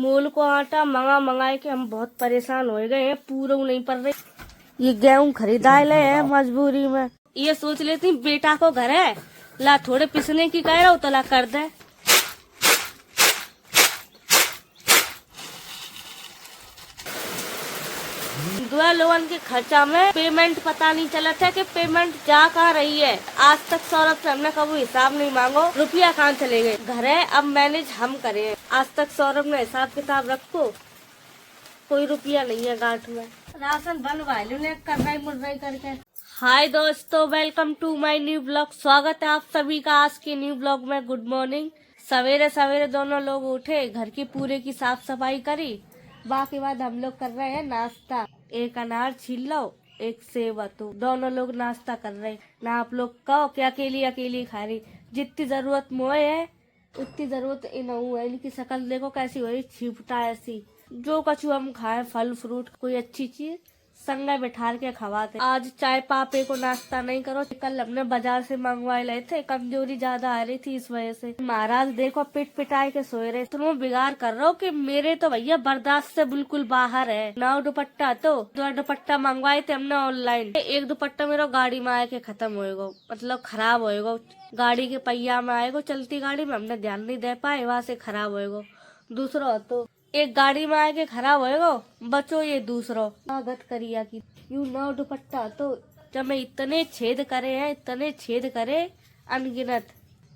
मोल को आटा मंगाए के हम बहुत परेशान हो गए हैं, पूरा नहीं पड़ रहे। ये गेहूं खरीदा ले है मजबूरी में। ये सोच लेती बेटा को घर है, ला थोड़े पिसने की कह रहा हूँ तो ला कर दे। दो लोगन के खर्चा में पेमेंट पता नहीं चला था कि पेमेंट जा कहाँ रही है। आज तक सौरभ से हमने कभी हिसाब नहीं मांगो, रुपया कहाँ चले गए। घर है अब मैनेज हम करें। आज तक सौरभ ने हिसाब किताब रखो, कोई रुपया नहीं है गांठ में। राशन बनवा लो ने कर रही मुड़ रही करके। हाय दोस्तों, welcome to my new blog. स्वागत है आप सभी का आज के न्यू ब्लॉग में। Good morning. सवेरे सवेरे दोनों लोग उठे, घर की पूरे की साफ सफाई करी। बाकी बाद हम लोग कर रहे हैं नाश्ता। एक अनार छील लो, एक सेब। तो दोनों लोग नाश्ता कर रहे। ना आप लोग कहो कि अकेली अकेली खा रही। जितनी जरूरत मोए है उतनी जरूरत इनहू है। इनकी शक्ल देखो कैसी हो रही, छिपटा ऐसी। जो कछु हम खाए, फल फ्रूट कोई अच्छी चीज संगे बैठार के खवाते। आज चाय पापे को नाश्ता नहीं करो। कल हमने बाजार से मंगवाए लाए थे, कमजोरी ज्यादा आ रही थी इस वजह से। महाराज देखो पिट पिटाए के सोए रहे। तुम बिगाड़ कर रहे हो कि मेरे तो भैया बर्दाश्त से बिल्कुल बाहर है। ना दुपट्टा तो दो दुपट्टा मंगवाए थे हमने ऑनलाइन। एक दुपट्टा मेरा गाड़ी में आए के खत्म होएगा, मतलब खराब होएगा। गाड़ी के पहिया में आएगा, चलती गाड़ी में हमने ध्यान नहीं दे पाए, वहाँ से खराब होएगा। दूसरा तो एक गाड़ी में आके खराब होएगा, बचो ये दूसरा गत करिया की यू नौ दुपट्टा। तो जब मैं इतने छेद करे हैं, इतने छेद करे अनगिनत।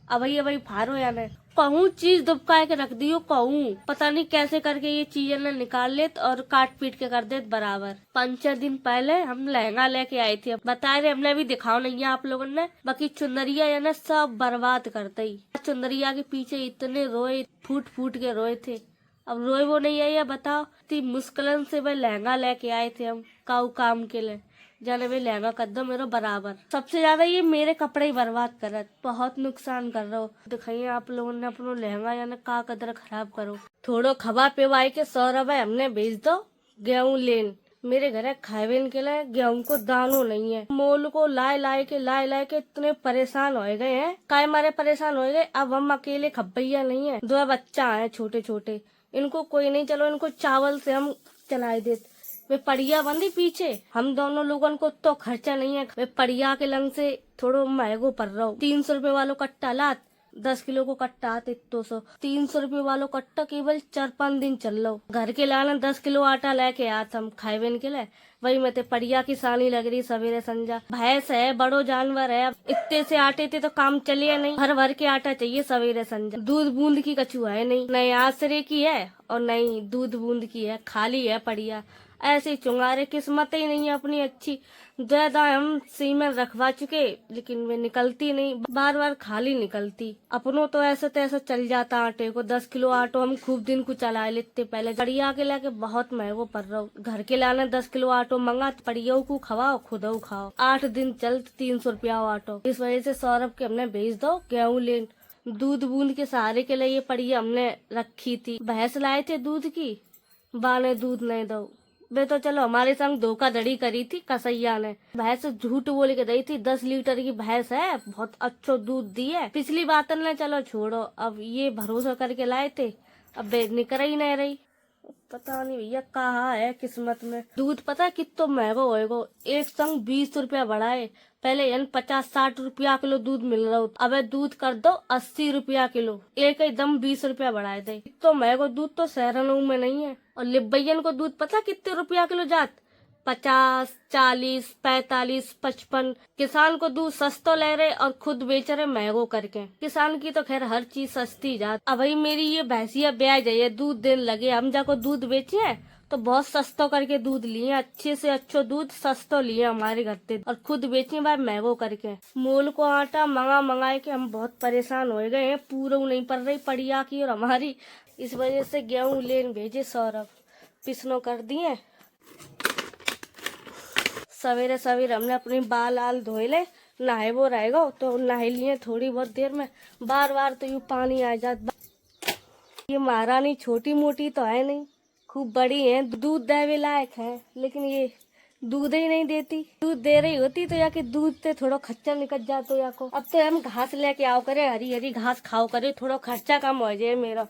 अभी फारो या नहीं कहूँ चीज दुबका के रख दियो। कहूँ पता नहीं कैसे करके ये चीजें ने निकाल लेत और काट पीट के कर देत बराबर। 5-6 दिन पहले हम लहंगा लेके आए थे, बताए रहे हमने, अभी दिखाओ नहीं है आप लोगों ने। बाकी चुनरिया या ना सब बर्बाद करते ही। चुनरिया के पीछे इतने रोए, फूट फूट के रोए थे। अब रोए वो नहीं है, बताओ। इतनी मुश्किलन से भाई लहंगा लेके आए थे हम काऊ काम के लिए। जाने भाई लहंगा कर दो मेरा बराबर। सबसे ज्यादा ये मेरे कपड़े ही बर्बाद कर, बहुत नुकसान कर रहे हो। दिखाइए आप लोगों ने अपनो लहंगा या ना का कदर खराब करो। थोड़ो खबा पेवाई के सौरभ है हमने भेज दो गेहूं लेन। मेरे घर खावेन के लिए गेहूं को दानो नहीं है। मोल को लाए के इतने परेशान हो गए हैं। काय मारे परेशान हो गए। अब हम अकेले खब्बैया नहीं है, 2 बच्चा है छोटे छोटे। इनको कोई नहीं, चलो इनको चावल से हम चलाए देते। वे पड़िया बंदी पीछे, हम दोनों लोगों को तो खर्चा नहीं है। वे पड़िया के लंग से थोड़ो महंगो पड़ रहा हो। 300 रुपए वालों कट्टा लात, 10 किलो को कट्टा आते 200। 300 रुपए वालों कट्टा केवल 4-5 दिन चल लो। घर के लाना 10 किलो आटा लेके आत हम खाएबेन के लिए। वही में पड़िया की सानी लग रही सवेरे संजा। भैंस है, बड़ो जानवर है, अब इतने से आटे थे तो काम चले नहीं। भर भर के आटा चाहिए सवेरे संजा। दूध बूंद की कछु है नहीं आसरे की है और नहीं दूध बूंद की है, खाली है पड़िया। ऐसे चुंगारे, किस्मत ही नहीं है अपनी अच्छी। ज्यादा हम सीमेंट रखवा चुके लेकिन वे निकलती नहीं, बार बार खाली निकलती। अपनों तो ऐसे तैसे चल जाता आटे को। 10 किलो आटो हम खूब दिन को चला लेते पहले। पड़िया के लाके बहुत महंगो पड़ रहा। घर के लाना 10 किलो आटो मंगा, पड़िया को खवाओ खुद खाओ। 8 दिन चलते 300 रुपया आटो। इस वजह से सौरभ के हमने भेज दो गेहूं लेन। दूध बूंद के सहारे के लिए ये पड़िया हमने रखी थी। भैंस लाए थे दूध की, बाने दूध नहीं दो। वे तो चलो हमारे संग धोखाधड़ी करी थी कसैया ने। भैंस झूठ बोल के दी थी। 10 लीटर की भैंस है, बहुत अच्छा दूध दी है। पिछली बात ने चलो छोड़ो, अब ये भरोसा करके लाए थे, अब निकल ही नहीं रही। पता नहीं भैया कहा है किस्मत में। दूध पता कितना महंगा होएगा। एक संग 20 रुपया बढ़ाए। पहले 50-60 रुपया किलो दूध मिल रहा हो, अब दूध कर दो 80 रुपया किलो। एक एकदम 20 रुपया बढ़ाए दे। इतना महंगा दूध तो शहरों में नहीं है। और लिब्बैयन को दूध पता कितने रुपया किलो जात, 50, 40, 45, 55। किसान को दूध सस्ता ले रहे और खुद बेच रहे महंगो करके। किसान की तो खैर हर चीज सस्ती जात। अब भाई मेरी ये भैंसिया ब्याह जाइए, दूध देने लगे। हम जाको दूध बेचे तो बहुत सस्ता करके दूध लिए, अच्छे से अच्छो दूध सस्ता लिए हमारे घर से, और खुद बेचे बार महंगो करके। मोल को आटा मंगाए के हम बहुत परेशान हो गए हैं। पूरा नहीं पड़ रही पड़िया की और हमारी। इस वजह से गेहूं लेन भेजे सौरभ, पिसनो कर दिए। सवेरे सवेरे हमने अपनी बाल आल धोए ले, नहाए वो रहेगा तो नहा लिए थोड़ी बहुत देर में। बार बार तो यूँ पानी आ जाता। ये महारानी छोटी मोटी तो है नहीं, खूब बड़ी है, दूध देवे लायक है, लेकिन ये दूध ही नहीं देती। दूध दे रही होती तो या कि दूध से थोड़ा खर्चा निकल जातो या को। अब तो हम घास लेके आओ करे, हरी हरी घास खाओ करे, थोड़ा खर्चा कम हो जाए मेरा।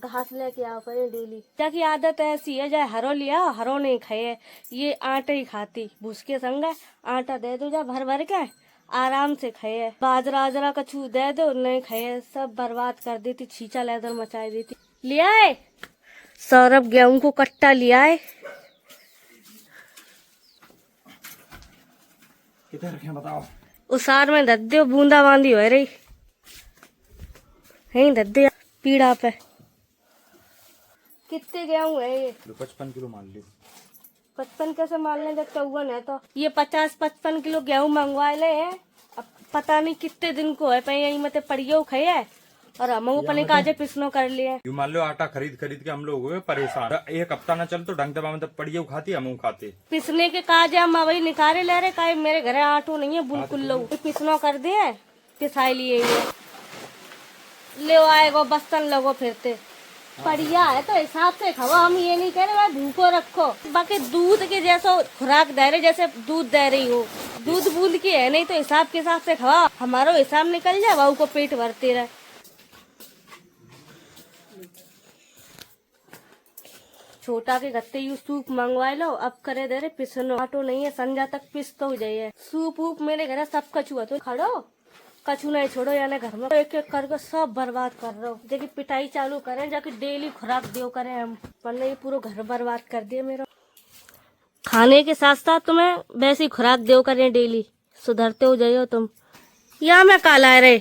घास लेके आओ करें डेली। क्या की आदत ऐसी है, जाए हरो लिया हरो नहीं खाए, ये आटा ही खाती। भूस के संग आटा दे दो जा भर भर के, आराम से खाए। बाजरा आजरा कछु दे दो नहीं खाए, सब बर्बाद कर देती, छींचा लेदर मचाई देती। लिया है सौरभ गेहूं को कट्टा लिया है। किधर रखे बताओ। उसार में दद्दे बूंदा बांदी हो रही है, दद्दे पीड़ा पे। कितने गेहूं है ये? 55 किलो मान लो। 55 कैसे मान लें जब 54 है तो? ये 50-55 किलो गेहूं मंगवाए ले हैं। अब पता नहीं कितने दिन को है पे यही मत पड़ियो खाए है, और हम अपने काजे पिसनो कर लिए। यू मान लो आटा खरीद खरीद के हम लोग हुए परेशान। एक हफ्ता न चल तो ढंग दबा मतलब पड़ियो खाती हम खाते। पिसने के काजे हम वही निकाले ले रहे, काहे मेरे घर आटो नहीं है बिल्कुल लोग पिसनो कर दिए, पिसाई लिए ले आएगो बस्तन लगो फिरते। बढ़िया है तो हिसाब से खाओ, हम ये नहीं कह रहे भाई भूखो रखो। बाकी दूध के जैसा खुराक दे रहे, जैसे दूध दे रही हो, दूध बूंद की है नहीं तो हिसाब के हिसाब से खाओ। हमारो हिसाब निकल जाए बहू को पेट भरते रहे। छोटा के गत्ते यू सूप मंगवाए लो, अब करे दे रहे पिसनो। आटो नहीं है, संजा तक पिस तो जाइए। सूप वूप मेरे घर सब कछु है तो खड़ो, कछु नहीं छोड़ो, यानी घर में एक एक करके सब बर्बाद कर रहे हो। जबकि पिटाई चालू करें, जाके डेली खुराक दो करें हम, वरना ये पूरा घर बर्बाद कर दिए मेरा। खाने के साथ साथ तुम्हें वैसी खुराक दो करें डेली, सुधरते हो जाइयो तुम। या मैं काला रहे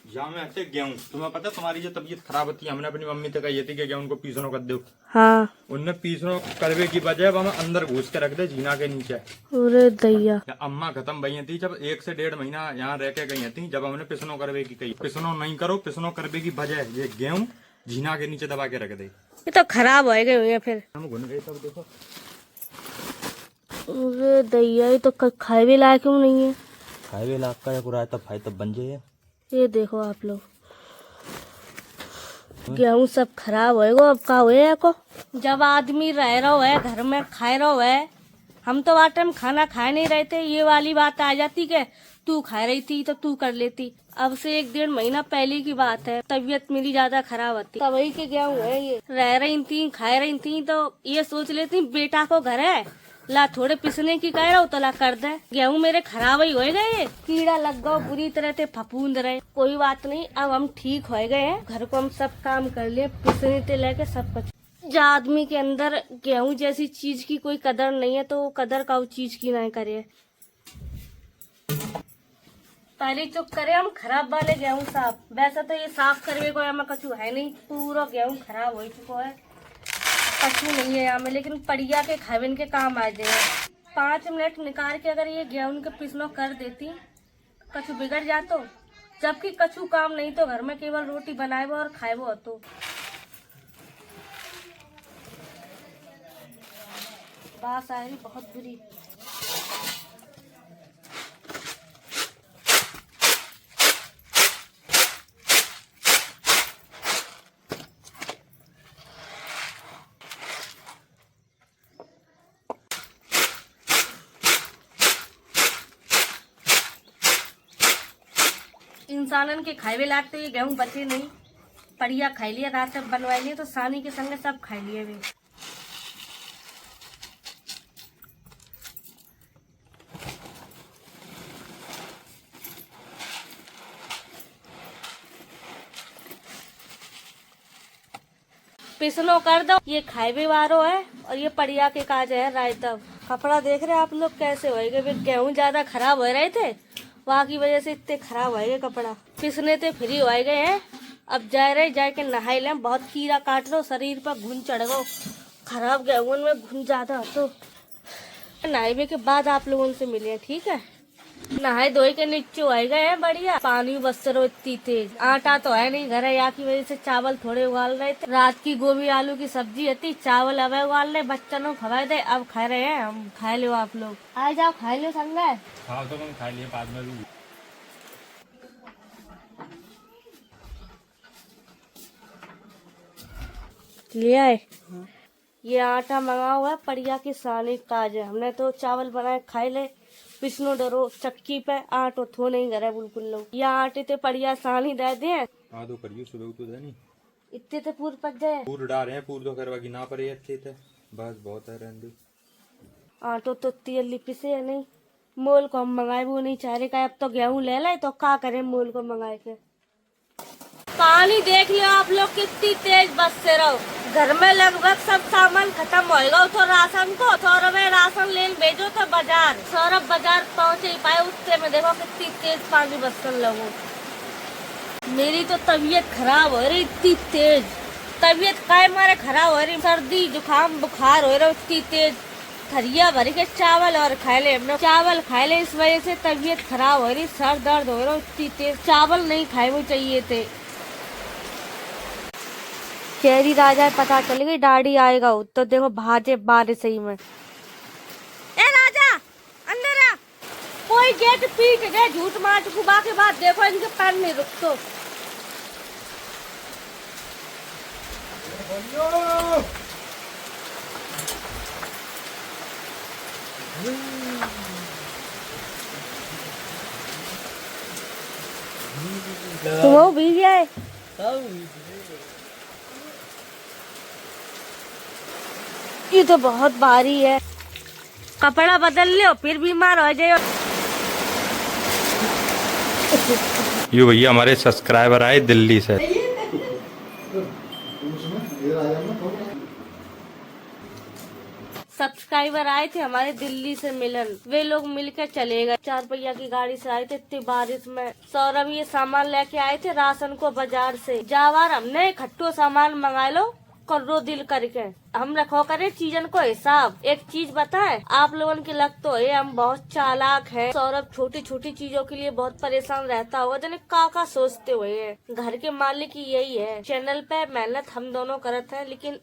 यहाँ में हटे गेहूँ, तुम्हें पता तुम्हारी जो तबीयत खराब होती है, हमने अपनी मम्मी से कही थी कि गेहूँ को पीसनो कर दो। हाँ, उनने पीसनो करवे की बजाय हमें अंदर घुस के रख दे जीना के नीचे। अरे दैया, अम्मा खत्म भई थी जब 1 से 1.5 महीना यहाँ रह के गई थी, जब हमने पिसनो करवे की कही। पिसनो नहीं करो, पिसनो करवे की बजाय ये गेहूँ जीना के नीचे दबा के रख दे। ये तो खराब हो गए फिर। हम घुन गए तब देखो। अरे दैया, ये तो खाए भी लायक क्यों नहीं है। खाए भी लाख का कुराया तब भाई तब बन जाए। ये देखो आप लोग, गेहूं सब खराब होएगो। अब का हुए को जब आदमी रह रहो है घर में, खाए रहो है, हम तो वाटे में खाना खाए नहीं रहे थे। ये वाली बात आ जाती कि तू खा रही थी तो तू कर लेती। अब से 1-1.5 महीना पहले की बात है, तबीयत मेरी ज्यादा खराब होती, तभी के गेहूं है ये। रह रही थी, खाए रही थी, तो ये सोच लेती बेटा को घर है, ला थोड़े पिसने की कह रहा हूँ तो ला कर दे। गेहूं मेरे खराब ही हो गए, कीड़ा लग गया बुरी तरह से, फफूंद रहे। कोई बात नहीं, अब हम ठीक हो गए हैं। घर को हम सब काम कर लिए, पिसने से लेके सब कुछ। जब आदमी के अंदर गेहूं जैसी चीज की कोई कदर नहीं है तो कदर का चीज की नहीं करे। पहले चुप करे हम खराब वाले गेहूं साफ। वैसे तो ये साफ करने को हमें कछु है नहीं, पूरा गेहूं खराब हो चुका है, कछु नहीं है यहाँ में। लेकिन पड़िया के खावन के काम आ जाए। 5 मिनट निकाल के अगर ये गेहूं के पिसनो कर देती, कछु बिगड़ जातो। जबकि कछु काम नहीं तो घर में केवल रोटी बनाएबो और खाएबो तो। बात आ रही बहुत बुरी। इंसानन के खाए लाग तो ये गेहूं बचे नहीं। पड़िया खाई लिया, रात तक बनवा लिए तो सानी के संग सब खाई लिए वे। पिसनो कर दो, ये खाए भी वारो है और ये पड़िया के काज है रायता। कपड़ा देख रहे आप लोग कैसे होएगे, गेहूं ज्यादा खराब हो रहे थे, वहाँ की वजह से इतने खराब होएगे कपड़ा। पिसने ते फ्री हो गए हैं, अब जाके नहाई लें। बहुत कीड़ा काट लो, शरीर पर घुन चढ़ गो। खराब गेहूं में घुन ज्यादा तो नहाए के बाद आप लोगों से मिले, ठीक है। नहाए धोए के नीचे आ गए हैं बढ़िया। पानी बसरो इतनी तेज, आटा तो है नहीं घर है, यहाँ की वजह से चावल थोड़े उबाल रहे थे। रात की गोभी आलू की सब्जी होती, चावल अब उबाल रहे, बच्चों खवाए दे, अब खा रहे हैं हम। खा लो आप लोग, आ जाओ खा लो संग। हाँ तो हम खा लिए बाद में भी। ले आए ये आटा मंगा हुआ है, पड़िया की सानी काज है। हमने तो चावल बनाए खाए ले, पिसनो डरो चक्की पे, आटो थो नहीं करे बिल्कुल लोग। या आटे ते पड़िया सानी दे दे। हाँ तो करियो सुबह तो नहीं। इतने तो पूर पक जाए। पूर डाल रहे हैं, पूर तो करवा की ना पड़े अच्छे थे, बस बहुत है रहने। आटो तो तियली पिसे है नहीं, मोल को हम मंगाए वो नहीं चाह रहे का। अब तो गेहूं ले लाए तो क्या करें मोल को मंगाए के। पानी देख लो आप लोग कितनी तेज बस से रहो। घर में लगभग सब सामान खत्म होएगा तो राशन को सौरभ राशन लेने भेजो तो बाजार। सौरभ बाजार पहुँच ही पाए उससे में देखो कितनी तेज पानी बरसन लगो। मेरी तो तबीयत खराब हो रही, इतनी तेज तबीयत काय मारे खराब हो रही, सर्दी जुकाम बुखार हो रहा इतनी तेज। थरिया भर के चावल और खाए ले, हमने चावल खाए ले, इस वजह से तबीयत खराब हो रही, सर दर्द हो रहा इतनी तेज। चावल नहीं खाए वो चाहिए थे। चेरी राजा पता चल गई डाड़ी आएगा तो देखो भाजे बारिश सही में। ए राजा अंदर आ, कोई गेट पीट गए झूठ मार कुबा के बाद देखो इनके पैर नहीं रुक तो। तुम भी गए ये तो बहुत भारी है, कपड़ा बदल लो फिर बीमार हो जाए। ये भैया हमारे सब्सक्राइबर आए दिल्ली से। सब्सक्राइबर आए थे हमारे दिल्ली से मिलन, वे लोग मिलकर चले गए। 4 पहिया की गाड़ी से आए थे इतनी बारिश में। सौरभ ये सामान लेके आए थे राशन को बाजार से। जावार हमने इकट्ठो सामान मंगा लो करो दिल करके, हम रखो करे चीजन को हिसाब। एक चीज बताए आप लोगों के लग तो है हम बहुत चालाक हैं। सौरभ छोटी छोटी चीजों के लिए बहुत परेशान रहता होगा, जने का सोचते हुए हैं। घर के मालिक यही है। चैनल पे मेहनत हम दोनों करते हैं, लेकिन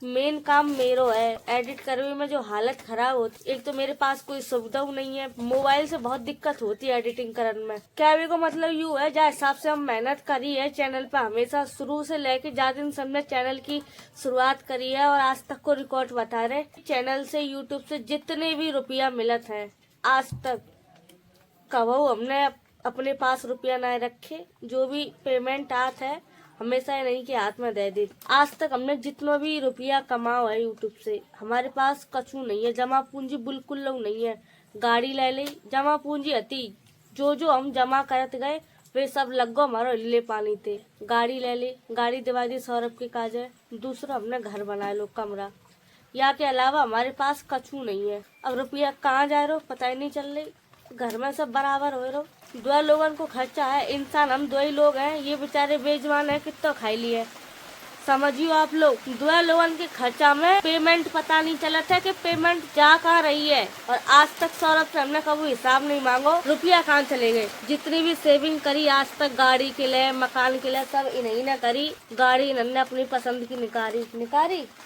मेन काम मेरो है। एडिट करने में जो हालत खराब होती, एक तो मेरे पास कोई सुविधा नहीं है, मोबाइल से बहुत दिक्कत होती है एडिटिंग करने में। कहने को मतलब यूँ है जहाँ हिसाब से हम मेहनत करी है चैनल पे, हमेशा शुरू से लेके ज्यादा दिन से हमने चैनल की शुरुआत करी है और आज तक को रिकॉर्ड बता रहे। चैनल से यूट्यूब से जितने भी रुपया मिलत है आज तक कबो हमने अपने पास रुपया ना रखे। जो भी पेमेंट आता है हमेशा नहीं के हाथ में दे दे। आज तक हमने जितना भी रुपया कमाओ है यूट्यूब से, हमारे पास कछु नहीं है, जमा पूंजी बिल्कुल लोग नहीं है। गाड़ी ले ली जमा पूंजी हती, जो जो हम जमा करत गए वे सब लगो हमारा ले पानी थे। गाड़ी ले ली, गाड़ी दिवा दी सौरभ के काज है। दूसरा हमने घर बना लो कमरा, या के अलावा हमारे पास कछु नहीं है। अब रुपया कहाँ जा रहा पता ही नहीं चल रही। घर में सब बराबर हो रहो, 2 लोगों को खर्चा है। इंसान हम 2 ही लोग हैं, ये बेचारे बेजवान है कितना खाई लिए। समझियो आप लोग 2 लोगों के खर्चा में पेमेंट पता नहीं चला था कि पेमेंट जा कहाँ रही है। और आज तक सौरभ से हमने कभी हिसाब नहीं मांगो रुपया कहाँ चले गए। जितनी भी सेविंग करी आज तक गाड़ी के लिए मकान के लिए सब इन्हीं ने करी। गाड़ी इन्होंने अपनी पसंद की निकारी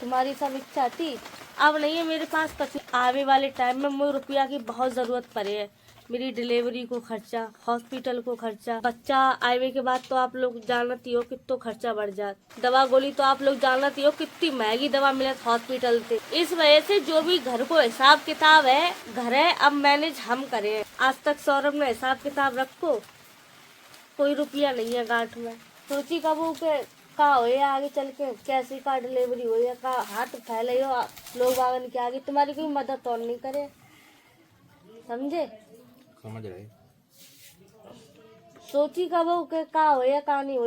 तुम्हारी सब इच्छा थी, अब नहीं है मेरे पास कुछ। आने वाले टाइम में मुझे रुपया की बहुत जरूरत पड़े है। मेरी डिलीवरी को खर्चा, हॉस्पिटल को खर्चा, बच्चा आने के बाद तो आप लोग जानती हो कितना खर्चा बढ़ जाता। दवा गोली तो आप लोग जानती हो कितनी महंगी दवा मिलत हॉस्पिटल से। इस वजह से जो भी घर को हिसाब किताब है घर है अब मैनेज हम करे। आज तक सौरभ ने हिसाब किताब रखो, कोई रुपया नहीं है गांठ में। सोची कबू के का हो आगे चल के कैसी का डिलीवरी हो या का हाथ फैले हो लोग आगे के आगे, तुम्हारी कोई मदद और नहीं करे। समझे? समझ रहे। सोची कब के का हो या का नहीं हो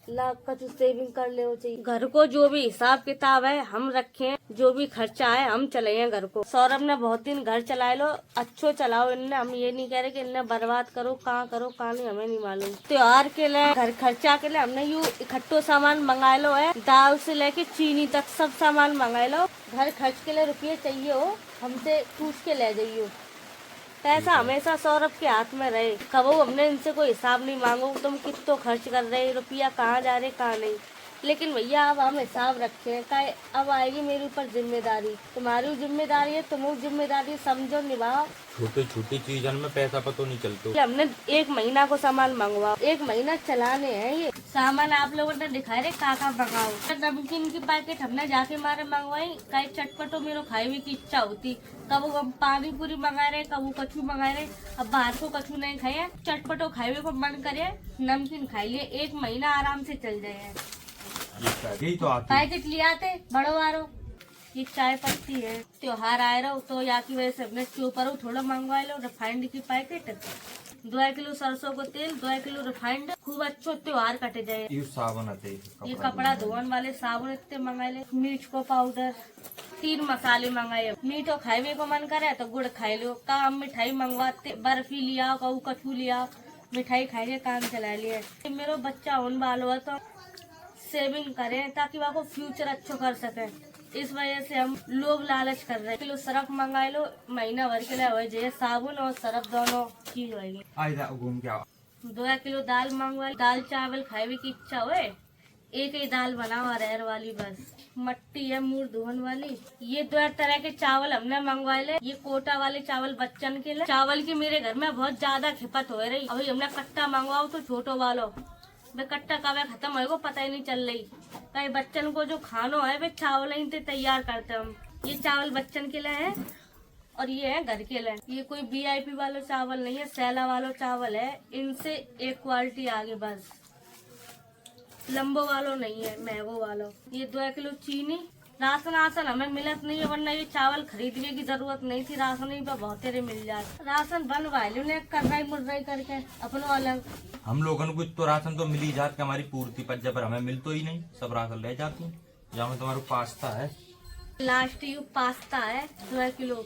लाख कुछ सेविंग कर ले चाहिए। घर को जो भी हिसाब किताब है हम रखे, जो भी खर्चा है हम चले हैं घर को। सौरभ ने बहुत दिन घर चलाए लो, अच्छो चलाओ इनने, हम ये नहीं कह रहे कि इनने बर्बाद करो कहाँ नहीं हमें नहीं मालूम। त्योहार के लिए घर खर्चा के लिए हमने यू इकट्ठो सामान मंगा लो है, दाल से लेके चीनी तक सब सामान मंगा लो। घर खर्च के लिए रुपये चाहिए हो हमसे पूछ के ले जाइयो। पैसा हमेशा सौरभ के हाथ में रहे, कबो हमने इनसे कोई हिसाब नहीं मांगो तुम कितना खर्च कर रहे, रुपया कहाँ जा रहे कहाँ नहीं। लेकिन भैया अब हम हिसाब रखे हैं का अब आएगी मेरे ऊपर जिम्मेदारी। तुम्हारी जिम्मेदारी है, तुम जिम्मेदारी समझो निभाओ। छोटी छोटी चीजों में पैसा पता नहीं चलता। हमने 1 महीना को सामान मंगवाओ, 1 महीना चलाने हैं ये सामान। आप लोगों ने दिखाए रे काका मंगाओ। नमकीन की पैकेट हमने जाके मारे मंगवाई, कई चटपटो मेरे खाई हुई की इच्छा होती। कबू हम पानी पूरी मंगा रहे, कबू कछु मंगा रहे। अब बाहर को कछु नहीं खाए, चटपटो खाए हुए को मन करे नमकीन खाई लिए, 1 महीना आराम से चल जाए। यही तो आती है। पैकेट ले आते बड़ो वारो। ये चाय पत्ती है, त्योहार आए रहो तो या की वजह से अपने चोपरो थोड़ा मंगवा लो। रिफाइंड की पैकेट 2 किलो सरसों को तेल, 2 किलो रिफाइंड, खूब अच्छो त्योहार कटे जाए। ये साबुन आते ये कपड़ा धोवन वाले साबुन इतने मंगाए ले। मीठ को पाउडर, 3 मसाले मंगाए। मीठो खाए को मन करे तो गुड़ खाए लो। काम मिठाई मंगवाते, बर्फी लिया, कऊ कछू लिया, मिठाई खाए के काम चला लिया। मेरा बच्चा उन वालो है तो सेविंग करें ताकि वहाँ को फ्यूचर अच्छो कर सके। इस वजह से हम लोग लालच कर रहे हैं। किलो सरफ मंगाए लो, महीना भर के लिए हो जाए। साबुन और सरफ दोनों चीज होगी। घूम के आओ। 2 किलो दाल मंगवाई। दाल चावल खाए की इच्छा हुए एक ही दाल बनाओ अरहर वाली बस। मट्टी है मूर धोन वाली। ये 2 तरह के चावल हमने मंगवाए ले। ये कोटा वाले चावल बच्चन के लिए। चावल की मेरे घर में बहुत ज्यादा खिपत हो रही। अभी हमने कट्टा मंगवाओ तो छोटो वालो वे कट्टा कब खत्म होएगा पता ही नहीं चल रही। कई बच्चन को जो खानो है वे चावल ही से तैयार करते हम। ये चावल बच्चन के लिए है और ये है घर के लिए। ये कोई VIP वाला चावल नहीं है, सैला वाला चावल है। इनसे एक क्वालिटी आगे बस, लंबो वालो नहीं है, महंगो वालो। ये 2 किलो चीनी। राशन हमें मिलत नहीं है, वरना ये चावल खरीदने की जरूरत नहीं थी। राशन ही बहुत तेरे मिल जाते। राशन बनवाए ने कर्राई मुर्राई करके अपनो अलग। हम लोगों को तो राशन तो मिल ही जाती हमारी पूर्ति पर, जब हमें मिल तो ही नहीं, सब राशन ले जाती है। जहाँ में तुम्हारा पास्ता है, लास्ट यू पास्ता है 2 किलो।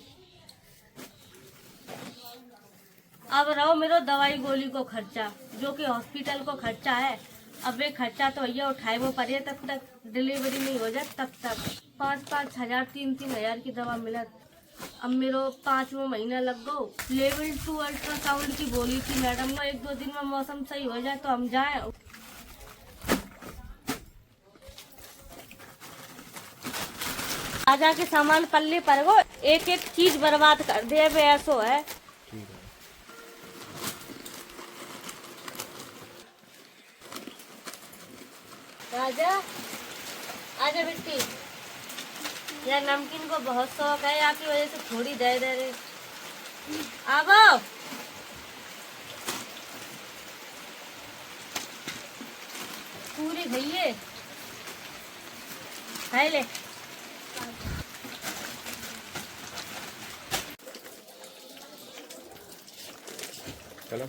अब रहो मेरो दवाई गोली को खर्चा, जो कि हॉस्पिटल को खर्चा है। अब वे खर्चा तो भैया उठाए वो पड़े तब तक डिलीवरी नहीं हो जाए तब तक 5-5 हजार 3-3 हजार की दवा मिलत। अब मेरो 5वां महीना लग गो। लेवल 2 अल्ट्रासाउंड की बोली थी मैडम को 1-2 दिन में मौसम सही हो जाए तो हम जाए। राजा के सामान पल्ले पर गो, एक एक चीज बर्बाद कर दे। वे ऐसो है। राजा आजा बेटी। यार नमकीन को बहुत शौक है, आपकी वजह से थोड़ी दे रहे। आओ पूरी भैये खाई ले। चलो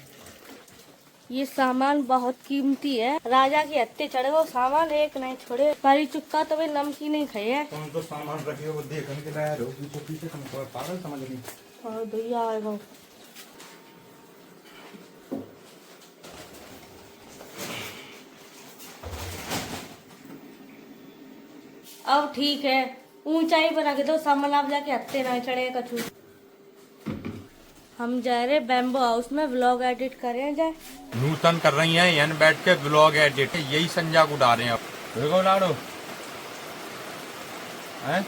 ये सामान बहुत कीमती है। राजा की हत्ते चढ़े वो सामान एक नहीं छोड़े। परी चुक्का तो वे नमकीन ही खाई है। तुम तो सामान रखे हो देखने के लायक हो, पीछे पीछे तुम पागल समझ रही। और भैया आएगा। अब ठीक है, ऊंचाई पर रख दो सामान, आप जाके हत्ते ना चढ़े कछू। हम जा रहे बैम्बो हाउस में व्लॉग एडिट करें जाए। नूतन कर रही हैं यन बैठ के ब्लॉग एडिट, यही संजा को डाल रहे हैं। अब देखो लाडो हैं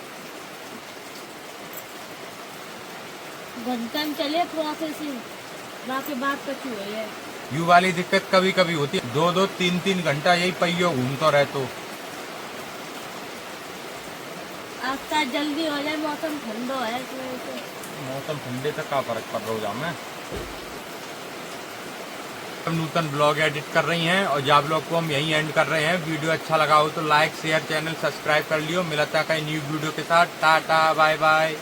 घंटा चले प्रोसेसिंग, बाकी बात कछू है। यू वाली दिक्कत कभी कभी होती है, 2-2 3-3 घंटा यही पहियो घूमता रहते। आज जल्दी हो जाए, मौसम ठंडो है। मौसम ठंडे तक का फर्क पड़ रहा हूँ मैं। नूतन ब्लॉग एडिट कर रही हैं और जा ब्लॉग को हम यहीं एंड कर रहे हैं। वीडियो अच्छा लगा हो तो लाइक शेयर चैनल सब्सक्राइब कर लियो। मिलता है कई न्यू वीडियो के साथ। Tata bye bye.